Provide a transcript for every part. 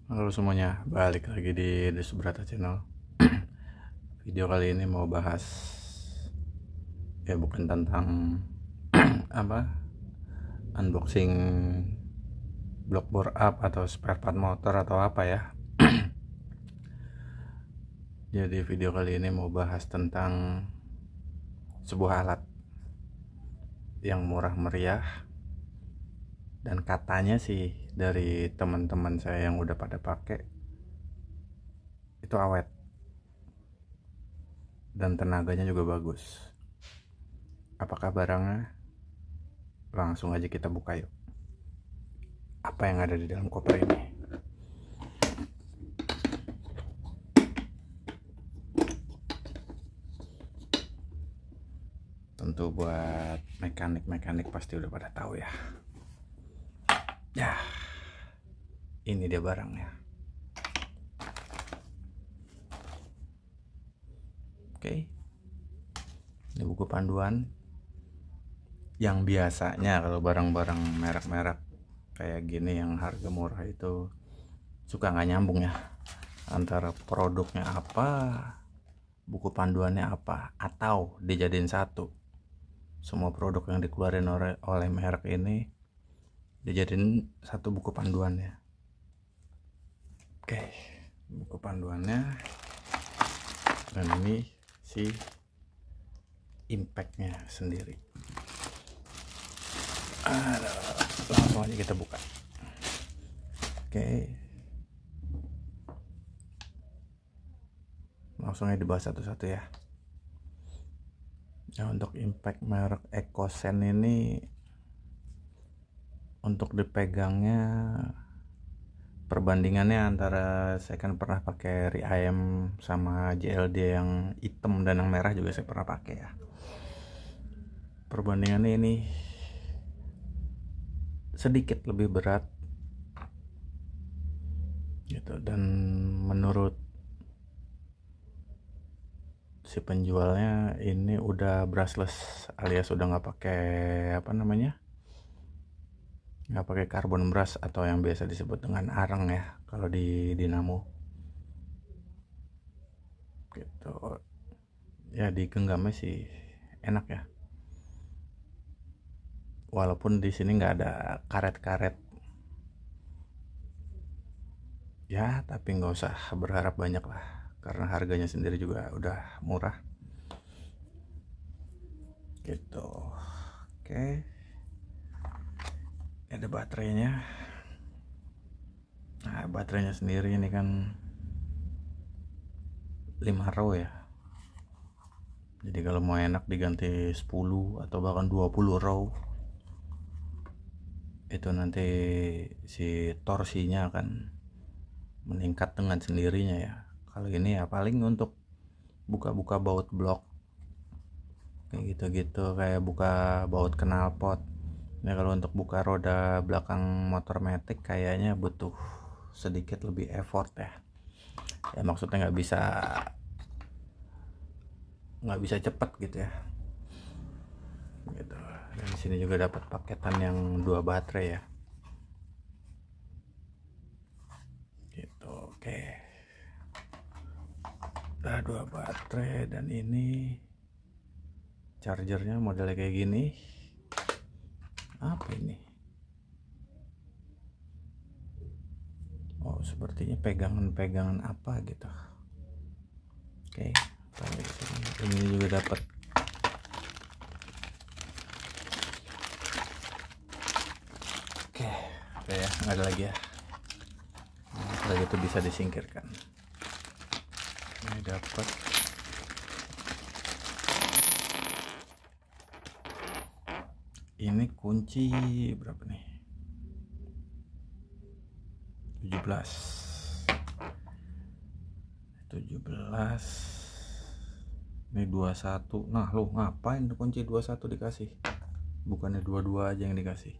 Halo semuanya, balik lagi di Subrata Channel. Video kali ini mau bahas, ya bukan tentang apa unboxing block bore up atau spare part motor atau apa ya. Jadi video kali ini mau bahas tentang sebuah alat yang murah meriah, dan katanya sih dari teman-teman saya yang udah pada pakai itu awet dan tenaganya juga bagus. Apakah barangnya? Langsung aja kita buka yuk. Apa yang ada di dalam koper ini? Tentu buat mekanik pasti udah pada tahu ya. Ya, ini dia barangnya. Oke. Ini buku panduan yang biasanya kalau barang-barang merek-merek kayak gini yang harga murah itu suka nggak nyambung ya, antara produknya apa, buku panduannya apa, atau dijadiin satu. Semua produk yang dikeluarin oleh merek ini dijadiin satu buku panduannya. Oke, buku panduannya, dan ini si impactnya sendiri. Langsung aja kita buka. Oke, langsung aja dibahas satu-satu ya. Nah, untuk impact merek Ecosen ini, untuk dipegangnya perbandingannya antara saya kan pernah pakai RIM sama JLD yang hitam, dan yang merah juga saya pernah pakai ya. Perbandingannya ini sedikit lebih berat gitu, dan menurut si penjualnya ini udah brushless, alias udah nggak pakai nggak pakai carbon brush atau yang biasa disebut dengan arang ya kalau di dinamo gitu ya. Digenggamnya sih enak ya, walaupun di sini nggak ada karet-karet ya, tapi nggak usah berharap banyak lah karena harganya sendiri juga udah murah gitu. Oke, ada baterainya. Nah, baterainya sendiri ini kan 5 row ya, jadi kalau mau enak diganti 10 atau bahkan 20 row, itu nanti si torsinya akan meningkat dengan sendirinya ya. Kalau ini ya paling untuk buka-buka baut blok kayak gitu-gitu, kayak buka baut knalpot. Nah, kalau untuk buka roda belakang motor matic kayaknya butuh sedikit lebih effort ya. Ya maksudnya nggak bisa cepet gitu ya. Gitu. Dan di sini juga dapat paketan yang 2 baterai ya. Gitu. Oke. Udah 2 baterai, dan ini chargernya modelnya kayak gini. Apa ini? Oh, sepertinya pegangan-pegangan apa gitu. Oke, ini juga dapat ya, nggak ada lagi ya. Kalau gitu bisa disingkirkan. Ini dapat ini kunci berapa nih? 17. Ini 21. Nah, lo ngapain kunci 21 dikasih? Bukannya 22 aja yang dikasih.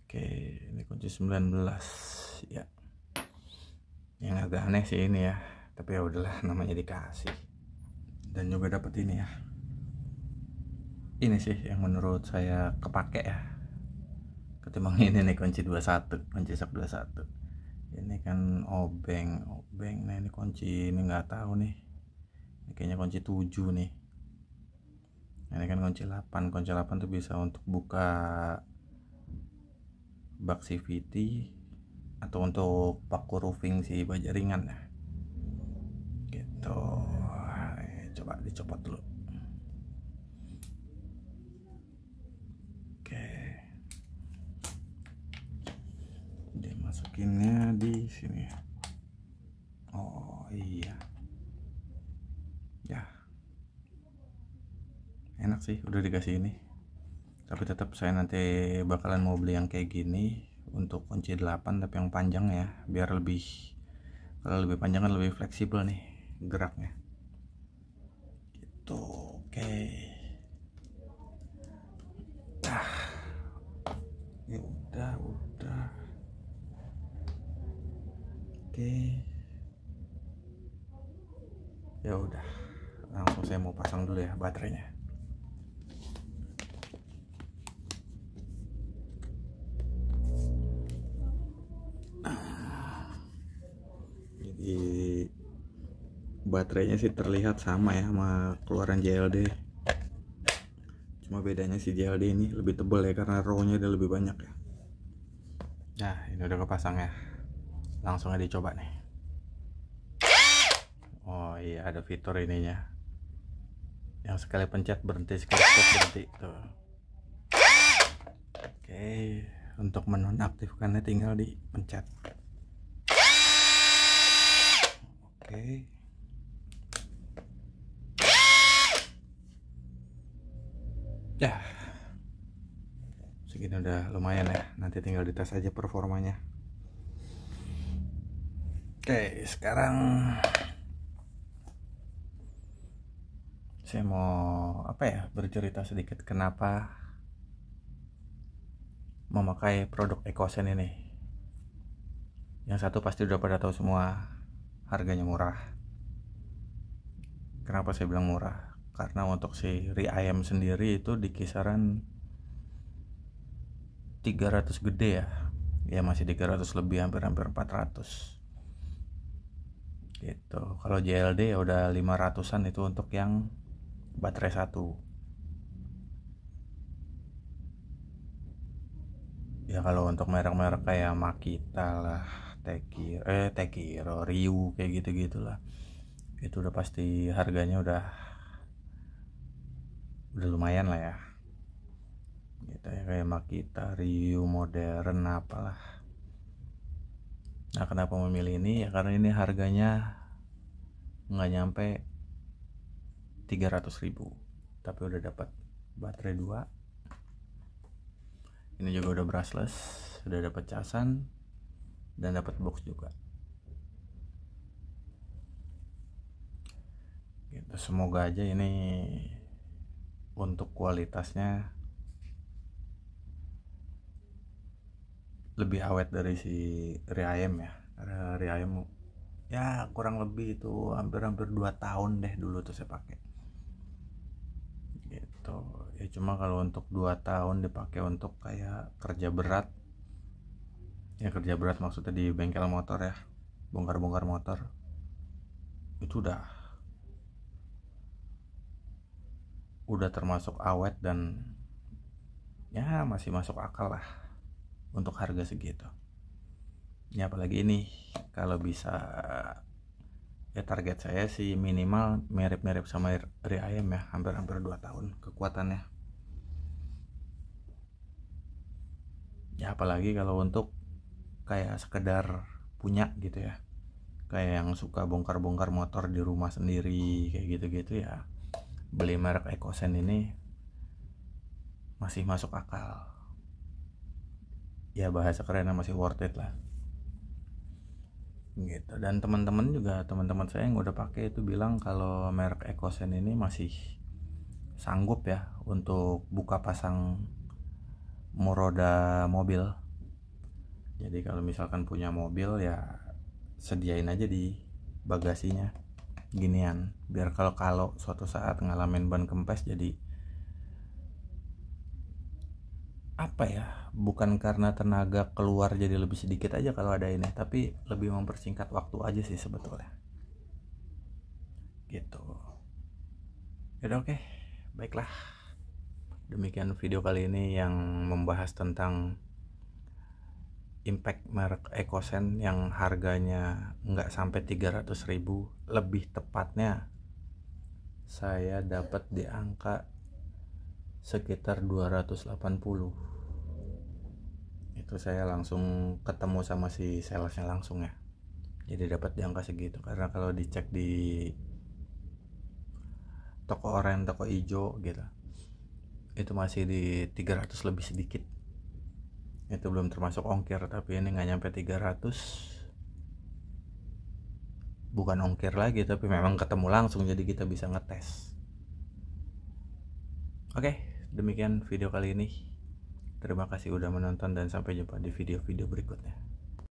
Oke, ini kunci 19 ya. Yang agak aneh sih ini ya, tapi ya udahlah, namanya dikasih. Dan juga dapat ini ya. Ini sih yang menurut saya kepake ya, ketimbang ini nih kunci 21, kunci sak 21. Ini kan obeng. Nah ini kunci, ini nggak tahu nih, ini kayaknya kunci 7 nih. Ini kan kunci 8. Kunci 8 tuh bisa untuk buka bak CVT atau untuk paku roofing si baja ringan ya gitu. Coba dicopot dulu. Oke, dimasukinnya di sini. Oh iya ya, enak sih udah dikasih ini. Tapi tetap saya nanti bakalan mau beli yang kayak gini untuk kunci 8 tapi yang panjang ya, biar lebih, kalau lebih panjang kan lebih fleksibel nih geraknya gitu. Oke, ya udah oke, ya udah langsung saya mau pasang dulu ya baterainya. Jadi baterainya sih terlihat sama ya sama keluaran JLD, cuma bedanya si JLD ini lebih tebal ya karena row-nya udah lebih banyak ya. Nah ini udah kepasang ya, langsung aja dicoba nih. Oh iya, ada fitur ininya yang sekali pencet berhenti, sekali stop berhenti tuh. Oke, untuk menonaktifkannya tinggal dipencet. Oke, ya segini udah lumayan ya, nanti tinggal dites aja performanya. Oke, sekarang saya mau bercerita sedikit kenapa memakai produk Ekosen ini. Yang satu pasti udah pada tahu semua, harganya murah. Kenapa saya bilang murah? Karena untuk si Reayem sendiri itu di kisaran 300 gede ya masih 300 lebih, hampir 400 gitu. Kalau JLD ya udah 500-an itu untuk yang baterai satu ya. Kalau untuk merek-merek kayak Makita lah, Tekiro, Ryu kayak gitu-gitulah, itu udah pasti harganya udah lumayan lah ya gitu ya, kayak Makita, Ryu, modern apalah. Nah kenapa memilih ini ya, karena ini harganya nggak nyampe 300.000 tapi udah dapat baterai 2. Ini juga udah brushless, udah dapat casan dan dapat box juga gitu. Semoga aja ini untuk kualitasnya lebih awet dari si Reayem ya, karena Reayem ya kurang lebih itu hampir 2 tahun deh dulu tuh saya pakai gitu ya. Cuma kalau untuk 2 tahun dipakai untuk kayak kerja berat ya, kerja berat maksudnya di bengkel motor ya, bongkar-bongkar motor, itu udah termasuk awet dan ya masih masuk akal lah untuk harga segitu ya. Apalagi ini kalau bisa ya, target saya sih minimal mirip-mirip sama Reayem ya, hampir 2 tahun kekuatannya ya. Apalagi kalau untuk kayak sekedar punya gitu ya, kayak yang suka bongkar-bongkar motor di rumah sendiri kayak gitu-gitu ya, beli merek Ekosen ini masih masuk akal ya, bahasa kerennya masih worth it lah gitu. Dan teman-teman saya yang udah pakai itu bilang kalau merek Ekosen ini masih sanggup ya untuk buka pasang roda mobil. Jadi kalau misalkan punya mobil ya sediain aja di bagasinya ginian, biar kalau suatu saat ngalamin ban kempes jadi apa ya, bukan karena tenaga keluar jadi lebih sedikit aja kalau ada ini, tapi lebih mempersingkat waktu aja sih sebetulnya gitu. Yaudah, oke, baiklah, demikian video kali ini yang membahas tentang impact merek Ekosen yang harganya nggak sampai 300.000, lebih tepatnya saya dapat di angka sekitar 280. Itu saya langsung ketemu sama si salesnya langsung ya, jadi dapat di angka segitu. Karena kalau dicek di toko oranye, toko hijau gitu, itu masih di 300 lebih sedikit. Itu belum termasuk ongkir, tapi ini nggak nyampe 300. Bukan ongkir lagi, tapi memang ketemu langsung, jadi kita bisa ngetes. Oke, demikian video kali ini. Terima kasih udah menonton dan sampai jumpa di video-video berikutnya.